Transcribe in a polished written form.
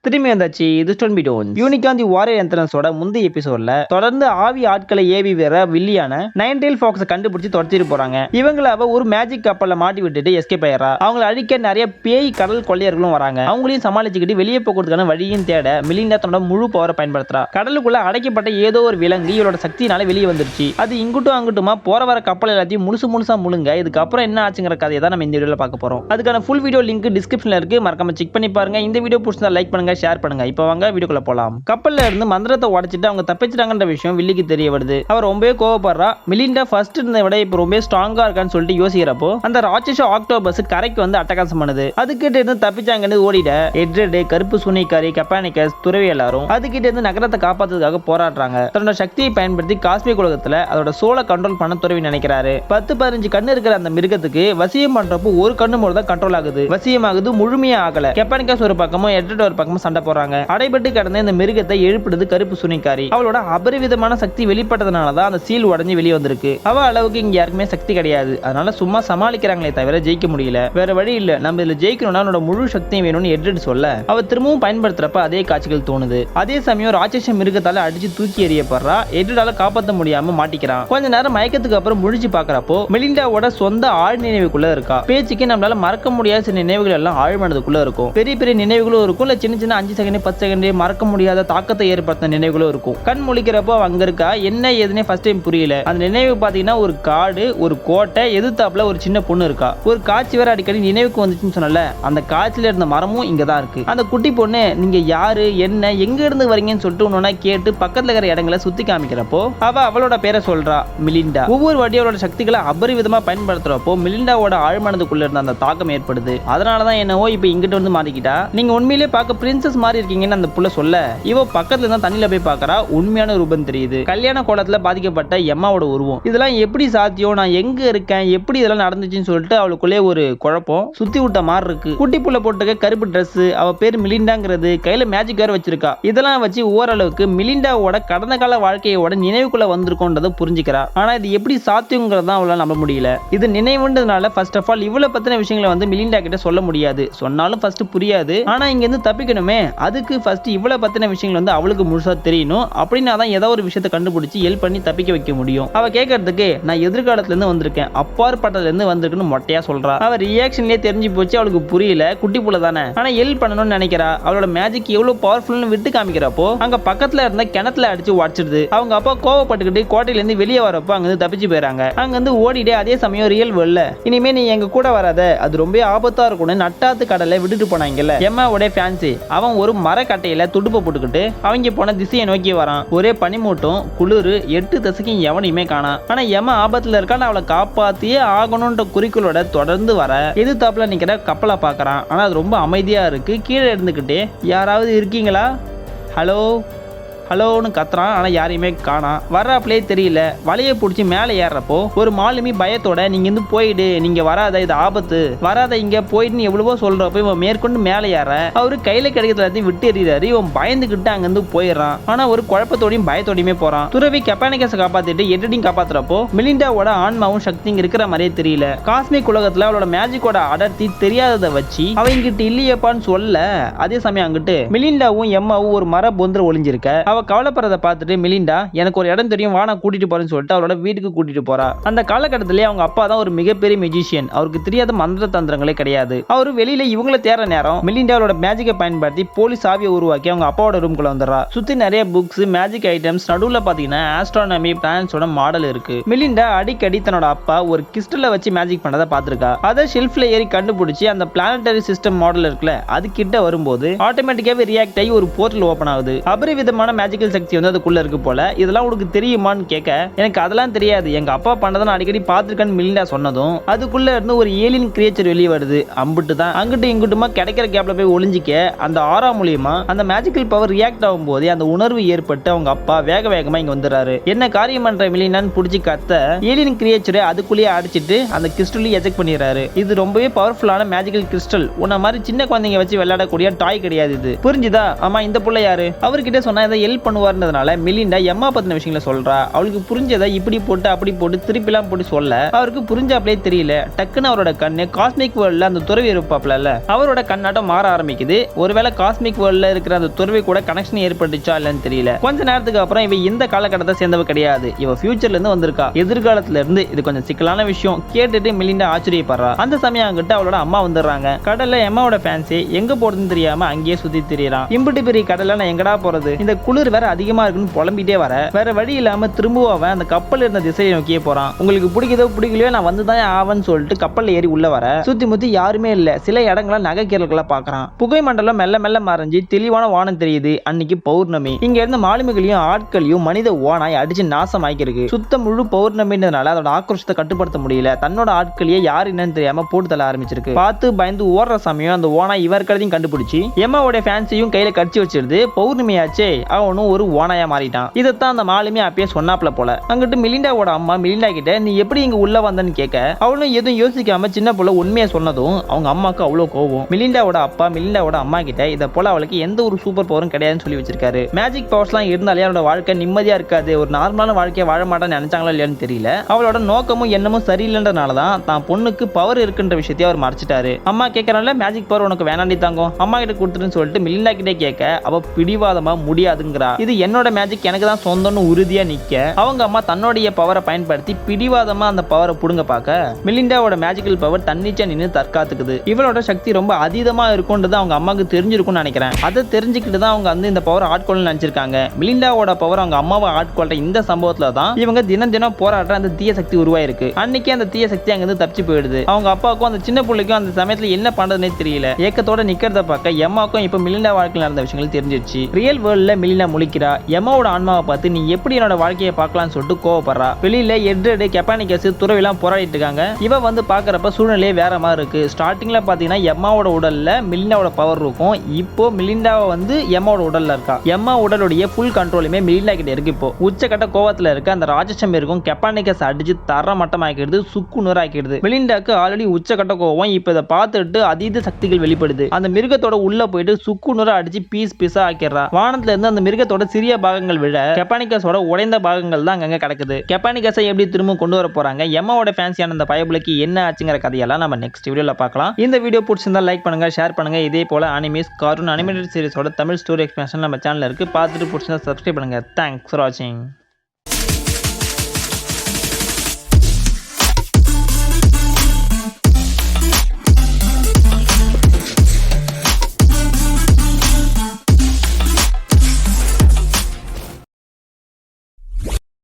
திரும்பி வந்தாச்சு. இது ஸ்டோன் பி டோன்ஸ். யூனிகான் தி வாரியர் என்ட்ரன்ஸோட முந்தைய எபிசோட்ல தொடர்ந்து ஆவி ஆட்களை ஏவி வேற வில்லியான நைன் டெயில் ஃபாக்ஸை கண்டுபிடிச்சு தொடச்சிட்டு போறாங்க. இவங்கள அவ ஒரு மேஜிக் கப்பல்ல மாட்டி விட்டுட்டு எஸ்கேப் ஆயிரா. அவங்களை அழிக்க நிறைய பேய் கடல் கொள்ளையர்களும் வராங்க. அவங்களையும் சமாளிச்சுக்கிட்டு வெளியே போக்குறதுக்கான வழியும் தேட மிலிண்டா தன்னோட முழு பவரை பயன்படுத்துறா. கடலுக்குள்ள அடைக்கப்பட்ட ஏதோ ஒரு விலங்கு இவளோட சக்தினால வெளியே வந்துருச்சு. அது இங்குட்டும் அங்குட்டுமா போற வர கப்பல் எல்லாத்தையும் முழுசா முழுங்க. இதுக்கப்புறம் என்ன ஆச்சுங்கிற கதையை தான் நம்ம இந்த வீடியோல பார்க்க போறோம். அதுக்கான ஃபுல் வீடியோ லிங்க் டிஸ்கிரிப்ஷன்ல இருக்கு. மறக்காம செக் பண்ணி பாருங்க. இந்த வீடியோ பிடிச்சா லைக் பண்ணுங்க, ஷேர் பண்ணுங்க. இப்போ வாங்க வீடியோக்குள்ள போலாம். கப்பல்ல இருந்து மந்திரத்தை உடைச்சிட்டு அவங்க தப்பிச்சிட்டாங்கன்ற விஷயம் வில்லிக்கு தெரிய வருது. அவர் ரொம்பவே கோவப்படுறா. மிலிண்டா ஃபர்ஸ்ட் இருந்த விட இப்போ ரொம்ப ஸ்ட்ராங்கா இருக்கான்னு சொல்லிட்டு யோசிக்கிறப்போ அந்த ராட்சச ஆக்டோபஸ் கரைக்கு வந்து அட்டகாசம் பண்ணுது. அதுக்கிட்ட இருந்து தப்பிச்சாங்கன்னு ஓடிட எட்ரெட், கருப்பு சூனிக்காரி, கெப்பானிக்கஸ், துறவி எல்லாரும் அதுக்கிட்ட இருந்து நகரத்தை காப்பாத்துறதுக்காக போராடுறாங்க. தன்னோட சக்தியை பயன்படுத்தி காஸ்மிக் உலகத்துல அதோட சோலை கண்ட்ரோல் பண்ண துறவி நினைக்கிறாரு. 10-15 கண்ணு இருக்கிற அந்த மிருகத்துக்கு வசியம் பண்றப்போ ஒரு கண்ணு மூலம் தான் கண்ட்ரோல் ஆகுது. வசியமாகுது, முழுமையா ஆகல. கெப்பானிக்கஸ் ஒரு பக்கமும் எட்ரெட் ஒரு பக்கமும் சண்டை போறாங்க. அடைபட்டு கடந்த இந்த மிருகத்தை எழுப்பிடுது கருப்பு சுனிக்காரி. அவளோட அபரிவிதமான சக்தி வெளிப்பட்டதுனாலதான் அந்த சீல் உடஞ்சி வெளியே வந்திருக்கு. அவ அளவுக்கு இங்க யாருக்குமே சக்தி கிடையாது. அதனால சும்மா சமாளிக்கிறாங்களே தவிர ஜெயிக்க முடியல. வேற வழி இல்ல, நம்ம இதுல ஜெயிக்கணும்னா அவனோட முழு சக்தியும் வேணும்னு எட்ரெட் சொல்ல அவ திரும்பவும் பயன்படுத்துறப்ப அதே காட்சிகள் தோணுது. அதே சமயம் ராட்சச மிருகத்தால அடிச்சு தூக்கி எறியப்படுறா. எட்ரெடால காப்பாற்ற முடியாம மாட்டிக்கிறான். கொஞ்ச நேரம் மயக்கத்துக்கு அப்புறம் முழிச்சு பாக்குறப்போ மெலிண்டாவோட சொந்த ஆழ் நினைவுக்குள்ள இருக்கா. பேச்சுக்கு நம்மளால மறக்க முடியாத சில நினைவுகள் எல்லாம் ஆழ்மனதுக்குள்ள இருக்கும். பெரிய பெரிய நினைவுகளும் இருக்கும், இல்ல சின்ன சின்ன 5 செகண்ட் 10 செகண்ட் மறக்க முடியாத தாக்கத்தை ஏற்படுத்த நினைவுகளும் இருக்கும். கண் முழிக்கிறப்போ அங்க இருக்கா என்ன ஏதுனே ஃபர்ஸ்ட் டைம் புரியல. அந்த நினைவு பாத்தீங்கன்னா ஒரு காடு, ஒரு கோட்டை, எதிர்த்தாப்புல ஒரு சின்ன பொண்ணு இருக்கா. ஒரு காட்சி வேற அடிக்கடி நினைவுக்கு வந்துச்சுன்னு சொன்னல, அந்த காட்சியில இருந்த மரமும் இங்கதான் இருக்கு. அந்த குட்டி பொண்ணு நீங்க யாரு, என்ன, எங்க இருந்து வரீங்கன்னு சொல்லிட்டு ஒன்னொன்னா கேட்டு பக்கத்துல இருக்கிற இடங்களை சுத்தி காமிக்கிறப்போ அவளோட பேரை சொல்றா, மிலிண்டா. ஒவ்வொரு வாட்டி அவளோட சக்திகளை அபரிவிதமா பயன்படுத்துறப்போ மிலிண்டாவோட ஆழ்மனதுக்குள்ள இருந்த அந்த தாக்கம் ஏற்படுது. அதனாலதான் என்னவோ இப்ப இங்கிட்ட வந்து மாட்டிக்கிட்டா. நீங்க உண்மையிலேயே பார்க்க பிரின்சஸ் மாதிரி இருக்கீங்கன்னு அந்த புள்ள சொல்ல இவ பக்கத்துல தான் தண்ணியில போய் பாக்குறா. உண்மையான ரூபம் தெரியுது. கல்யாண கோலத்துல பாதிக்கப்பட்ட எம்மாவோட உருவம். இதெல்லாம் எப்படி சாத்தியம், நான் எங்க இருக்கேன், எப்படி இதெல்லாம் நடந்துச்சுன்னு சொல்லிட்டு அவளுக்குள்ளே ஒரு குழப்பம் சுத்தி விட்ட மாதிரி இருக்கு. குட்டி புள்ள போட்டுக்க கருப்பு ட்ரெஸ், அவ பேர் மிலிண்டாங்கிறது, கையில மேஜிக் வேற வச்சிருக்கா. இதெல்லாம் வச்சு ஓரளவுக்கு மிலிண்டாவோட கடந்த கால வாழ்க்கையோட நினைவுக்குள்ள வந்திருக்கோன்றதை புரிஞ்சுக்கிறா. ஆனா இது எப்படி சாத்தியங்கிறத அவளால நம்ப முடியல. இது நினைவுன்றதுனால ஃபர்ஸ்ட் ஆஃப் ஆல் இவ்வளவு பத்தின விஷயங்களை வந்து மிலிண்டா கிட்ட சொல்ல முடியாது. சொன்னாலும் ஃபர்ஸ்ட் புரியாது. ஆனா இங்க இருந்து தப்பிக்கணுமே, அதுக்கு ஃபர்ஸ்ட் இவ்வளவு பத்தின விஷயங்கள் வந்து அவளுக்கு முழுசா தெரியணும். அப்படின்னா தான் ஏதாவது ஒரு விஷயத்தை கண்டுபிடிச்சு ஹெல்ப் பண்ணி தப்பிக்க வைக்க முடியும். அவ கேட்கறதுக்கு நான் எதிர்காலத்துல இருந்து வந்திருக்கேன், அப்பாற்பட்டதுல இருந்து வந்திருக்குன்னு மொட்டையா சொல்றா. அவ ரியாக்ஷன்லயே தெரிஞ்சு போச்சு அவளுக்கு புரியல. குட்டி புள்ள தானே, ஆனா ஹெல்ப் பண்ணணும்னு நினைக்கிறா. அவளோட மேஜிக் எவ்வளவு பவர்ஃபுல்னு விட்டு காமிக்கிறப்போ அங்க பக்கத்துல இருந்த கிணத்துல அடிச்சு உடச்சிடுது. அவங்க அப்பா கோவப்பட்டுக்கிட்டு கோட்டையில இருந்து வெளியே வரப்போ அங்க இருந்து தப்பிச்சு போயிறாங்க. அங்க இருந்து ஓடிட்டே அதே சமயம் ரியல் வேர்ல்ட்ல இனிமே நீ எங்க கூட வராத, அது ரொம்ப ஆபத்தா இருக்கும்னு நட்டாத்து கடலை விட்டுட்டு போனாங்கல்ல எம்மாவோட ஃபேன்சி. அவன் ஒரு மரக்கட்டையில துடுப்பை போட்டுக்கிட்டு அவங்க போன திசையை நோக்கி வரான். ஒரே பனிமூட்டம், குளிர், 8 திசைக்கும் எவனையுமே காணா. ஆனா எம ஆபத்துல இருக்கான்னு அவளை காப்பாத்தியே ஆகணும்ன்ற குறிக்கோளோட தொடர்ந்து வர எதிர்த்தாப்புல நிக்கிற கப்பலை பாக்குறான். ஆனா அது ரொம்ப அமைதியா இருக்கு. கீழே இருந்துகிட்டே யாராவது இருக்கீங்களா, ஹலோ ஹலோன்னு கத்துறான். ஆனா யாரையுமே காணா. வர்றாப்லே தெரியல. வலையை பிடிச்சி மேலே ஏறப்போ ஒரு மாலுமி பயத்தோட நீங்க இருந்து போயிடு, நீங்க வராத, இது ஆபத்து, வராத, இங்க போயிட்டு எவ்வளவோ சொல்றப்போ இவன் மேற்கொண்டு மேலே ஏற அவரு கையில கிடைக்கிறது எல்லாத்தையும் விட்டு எறிறாரு. இவன் பயந்துகிட்டு அங்கிருந்து போயிடுறான். ஆனா ஒரு குழப்பத்தோடையும் பயத்தோடையுமே போறான். துறவி கெப்பானிக்கஸை காப்பாத்திட்டு எட்ரெட்டையும் காப்பாத்துறப்போ மிலிண்டாவோட ஆன்மாவும் சக்தியும் இருக்கிற மாதிரியே தெரியல. காஸ்மிக் உலகத்துல அவளோட மேஜிக்கோட அடர்த்தி தெரியாததை வச்சு அவங்கிட்ட இல்லையப்பான்னு சொல்ல அதே சமயம் அங்கிட்டு மிலிண்டாவும் எம்மாவும் ஒரு மர பொந்திர ஒளிஞ்சிருக்க. அவ கவலைப்படுறத பார்த்துட்டு மிலிண்டா எனக்கு ஒரு இடம் தெரியும், வா நான் கூட்டிட்டு போறேன்னு சொல்லிட்டு அவளோட வீட்டுக்கு கூட்டிட்டு போறா. அந்த காலகட்டத்திலே அவங்க அப்பா தான் ஒரு மிகப்பெரிய மெஜிஷியன். அவருக்கு தெரியாத மந்திர தந்திரங்களே கிடையாது. அவரு வெளியில இவங்களை தேற நேரம் மிலிண்டாவோட மேஜிக்கை பயன்படுத்தி போலீஸ் ஆவியை உருவாக்கி அவங்க அப்பாவோட ரூம்குள்ள வந்துடுறா. சுத்தி நிறைய புக்ஸ், மேஜிக் ஐட்டம்ஸ், நடுவுல பாத்தீங்கன்னா ஆஸ்ட்ரானமி பிளானட்ஸோட மாடல் இருக்கு. மிலிண்டா அடிக்கடி தன்னோட அப்பா ஒரு கிறிஸ்டலை வச்சு மேஜிக் பண்ணதை பார்த்திருக்கா. அதை ஷெல்ஃப்ல ஏறி கண்டுபிடிச்சி அந்த பிளானட்டரி சிஸ்டம் மாடல் இருக்குல்ல அது கிட்ட வரும்போது ஆட்டோமேட்டிக்காவே ரியாக்ட் ஆகி ஒரு போர்ட்டல் ஓபன் ஆகுது. அபரிவிதமான மேஜிக்கல் சக்தி வந்து அதுக்குள்ள இருக்கு போல. இதெல்லாம் உனக்கு தெரியுமான்னு கேட்க எனக்கு அதெல்லாம் தெரியாது, எங்க அப்பா பண்ணதை நான் அடிக்கடி பார்த்திருக்கேன்னு மிலிண்டா சொன்னதும் அதுக்குள்ள இருந்து ஒரு ஏலியன் கிரியேச்சர் வெளியே வருது. அம்பிட்டு தான் அங்கிட்டு இங்கிட்டுமா கிடைக்கிற கேப்ல போய் ஒளிஞ்சிக்க அந்த ஆரா மூலியமா அந்த மேஜிக்கல் பவர் ரியாக்ட் ஆகும் போது அந்த உணர்வு ஏற்பட்டு அவங்க அப்பா வேக வேகமா இங்க வந்துடுறாரு. என்ன காரியம் பண்ற மிலிண்டான்னு புடிச்சு கத்த ஏலியன் கிரியேச்சரை அதுக்குள்ளேயே அடிச்சிட்டு அந்த கிறிஸ்டலை எஜெக்ட் பண்ணிடுறாரு. இது ரொம்பவே பவர்ஃபுல்லான மேஜிக்கல் கிறிஸ்டல். உன்ன மாதிரி சின்ன குழந்தைங்க வச்சு விளையாடக்கூடிய டாய் கிடையாது இது, புரிஞ்சுதா? ஆமா, இந்த புள்ள யாரு, அவர்கிட்ட சொன்னா இதை ஹெல்ப் பண்ணுவாருன்றதுனால மிலிண்டா எம்மா பத்தின விஷயங்களை சொல்றா. அவளுக்கு புரிஞ்சதை இப்படி போட்டு அப்படி போட்டு திருப்பிலாம் போட்டு சொல்ல அவருக்கு புரிஞ்சாப்லே தெரியல. டக்குன்னு அவரோட கண்ணு காஸ்மிக் வேர்ல்ட்ல அந்த துறவி இருப்பாப்ல அவரோட கண்ணாட்டம் மாற ஆரம்பிக்குது. ஒருவேளை காஸ்மிக் வேர்ல்ட்ல இருக்கிற அந்த துறவி கூட கனெக்ஷன் ஏற்பட்டுச்சா இல்லன்னு தெரியல. கொஞ்ச நேரத்துக்கு அப்புறம் இவ இந்த காலகட்டத்தை சேர்ந்தவ கிடையாது. இவ ஃபியூச்சர்ல இருந்து வந்திருக்கா, எதிர்காலத்துல இருந்து. இது கொஞ்சம் சிக்கலான விஷயம். கேட்டுட்டு மிலிண்டா ஆச்சரியப்படுறா. அந்த சமயம் அங்கிட்ட அவளோட அம்மா வந்துடுறாங்க. கடல்ல எம்மாவோட ஃபேன்ஸே எங்க போறதுன்னு தெரியாம அங்கேயே சுத்தி திரியறான். இம்புட்டு பெரிய கடல்ல நான் எங்கடா போறது, இந்த குளிர் வேற அதிகமா இருக்குன்னு புலம்பிட்டே வர வேற வழி இல்லாம திரும்பவும் அவன் அந்த கப்பல் இருந்த திசையை நோக்கியே போறான். உங்களுக்கு பிடிக்குதோ பிடிக்கலையோ நான் வந்துதான் ஆவன்னு சொல்லிட்டு கப்பல்ல ஏறி உள்ள வர சுத்தி முத்தி யாருமே இல்ல. சில இடங்கள நகைக்கீரல்களை பாக்குறான். புகை மண்டலம் மெல்ல மெல்ல மறைஞ்சு தெளிவான வானம் தெரியுது. அன்னைக்கு பௌர்ணமி. இங்க இருந்த மாலுமிகளையும் ஆட்களையும் மனித ஓனாய் அடிச்சு நாசமாக்கிருக்கு. சுத்த முழு பௌர்ணமின்றதுனால அதோட ஆக்ரோஷத்தை கட்டுப்படுத்த முடியல. தன்னோட ஆட்களையே யார் என்னன்னு தெரியாம போட்டு தள்ள ஆரம்பிச்சிருக்கு. பார்த்து பயந்து ஓடுற சமயம் அந்த ஓனாய் இவர்களையும் கண்டுபிடிச்சு எம்மாவோட ஃபேன்ஸையும் கையில கடிச்சு வச்சிருது. பௌர்ணமியாச்சே, அவனும் ஒரு ஓனாயா மாறிட்டான். இதைத்தான் அந்த மாலுமி அப்பயே சொன்னாப்ல போல. அங்கிட்டு மிலிண்டாவோட அம்மா மிலிண்டா கிட்ட நீ எப்படி இங்க உள்ள வந்தன்னு கேட்க அவளும் எதுவும் யோசிக்காம சின்ன புள்ள உண்மையை சொன்னதும் அவங்க அம்மாக்கு அவ்வளவு கோவம். மிலிண்டாவோட அப்பா மிலிண்டாவோட அம்மா கிட்ட இதை போல அவளுக்கு எந்த ஒரு சூப்பர் பவரும் கிடையாதுன்னு சொல்லி வச்சிருக்காரு. மேஜிக் பவர்ஸ்லாம் இருந்தாலே அவளோட வாழ்க்கை நிம்மதியா இருக்காது, ஒரு நார்மலான வாழ்க்கையை வாழ மாட்டான்னு நினைச்சாங்களா இல்லையான்னு தெரியல. அவளோட நோக்கமும் எண்ணமும் சரியில்லைன்றனாலதான் தான் பொண்ணுக்கு பவர் இருக்குன்ற விஷயத்தையும் அவர் மறைச்சிட்டாரு. அம்மா கேட்கறாங்கல்ல மேஜிக் பவர் உனக்கு வேணாண்டி தாங்கும், அம்மா கிட்ட கொடுத்துருன்னு சொல்லிட்டு மிலிண்டா கிட்டே கேட்க அவ பிடிவாதமா முடியாதுங்கிறா. இது என்னோட மேஜிக், எனக்கு தான் சொந்தம்னு உறுதியா நிக்க அவங்க அம்மா தன்னுடைய பவரை பயன்படுத்தி பிடிவாதமா அந்த பவரை புடுங்க பார்க்க மிலிண்டாவோட மேஜிக்கல் பவர் தன்னிச்சா நின்று தற்காத்துக்குது. இவளோட சக்தி ரொம்ப அதீதமா இருக்கும்ன்றது அவங்க அம்மாவுக்கு தெரிஞ்சிருக்கும்னு நினைக்கிறேன். அதை தெரிஞ்சுக்கிட்டு தான் அவங்க வந்து இந்த பவர் ஆட்கொள்ள நினைச்சிருக்காங்க. மிலிண்டாவோட பவர் அவங்க அம்மாவை ஆட்கொள்ற இந்த சம்பவத்துல தான் இவங்க தினம் தினம் போராடுற அந்த தீய சக்தி உருவாயிருக்கு. அன்னைக்கு அந்த தீய சக்தி அங்கிருந்து தப்பிச்சு போயிடுது. அவங்க அப்பாவுக்கும் அந்த சின்ன பிள்ளைக்கும் அந்த சமயத்துல என்ன பண்றதுனே தெரியல. ஏக்கத்தோட நிக்கிறத பார்க்க எம்மாவுக்கும் இப்ப மிலிண்டா வாழ்க்கையில் நடந்த விஷயங்கள் தெரிஞ்சிருச்சு. Real வேர்ல்ட்ல Melinda முழிக்கிறா. எம்மாவோட ஆன்மாவை பார்த்து நீ எப்படி என்னோட வாழ்க்கையை பார்க்கலாம்னு சொல்லிட்டு கோவப்படுறா. வெளியில எட்ரடு கெப்பானிகஸ் துறவிலாம் போராடிட்டு இருக்காங்க. இவ வந்து பாக்குறப்ப சூழ்நிலையே வேற மாதிரி இருக்கு. ஸ்டார்டிங்ல பாத்தீங்கன்னா எம்மாவோட உடல்ல மிலிண்டாவோட பவர் இருக்கும். இப்போ மிலிண்டாவை வந்து எம்மாவோட உடல்ல இருக்கா. எம்மா உடலுடைய ஃபுல் கண்ட்ரோலுமே மிலிண்டா கிட்ட இருக்கு. இப்போ உச்சக்கட்ட கோவத்துல இருக்க அந்த ராட்சசம் இருக்கும் கெப்பானிகஸ் அடிச்சு தர மட்டமாக்கிடுது, சுக்கு நூறாக்கிடுது. மிலிண்டாக்கு ஆல்ரெடி உச்சக்கட்ட கோவம். இப்ப இதை பார்த்துட்டு அதீத சக்திகள் வெளிப்படுது. அந்த மிருகத்தோட உள்ள போயிட்டு சுக்கு நூறா அடிச்சு பீஸ் பீஸா ஆக்கிடுறா. வானத்துல இருந்து அந்த மிருகத்தோட சிறிய பாகங்கள் விழ கெப்பானிகஸோட உடைந்த பாகங்கள் தான் அங்க கிடக்குது. கெப்பானிகஸை எப்படி திரும்ப கொண்டு வர போறாங்க, எம்மாவோட ஃபேன்சியான அந்த பயபுலைக்கு என்ன ஆச்சுங்கிற கதையெல்லாம் நம்ம நெக்ஸ்ட் வீடியோல பார்க்கலாம். இந்த வீடியோ பிடிச்சிருந்தா லைக் பண்ணுங்க, ஷேர் பண்ணுங்க. இதே போல அனிமேஸ் கார்ட்டூன் அனிமேட்டட் சீரிஸோட தமிழ் ஸ்டோரி எக்ஸ்பிளனேஷன் நம்ம சேனல்ல இருக்கு. பார்த்துட்டு பிடிச்சிருந்தா சப்ஸ்கிரைப் பண்ணுங்க. தேங்க்ஸ் ஃபார் வாட்சிங்.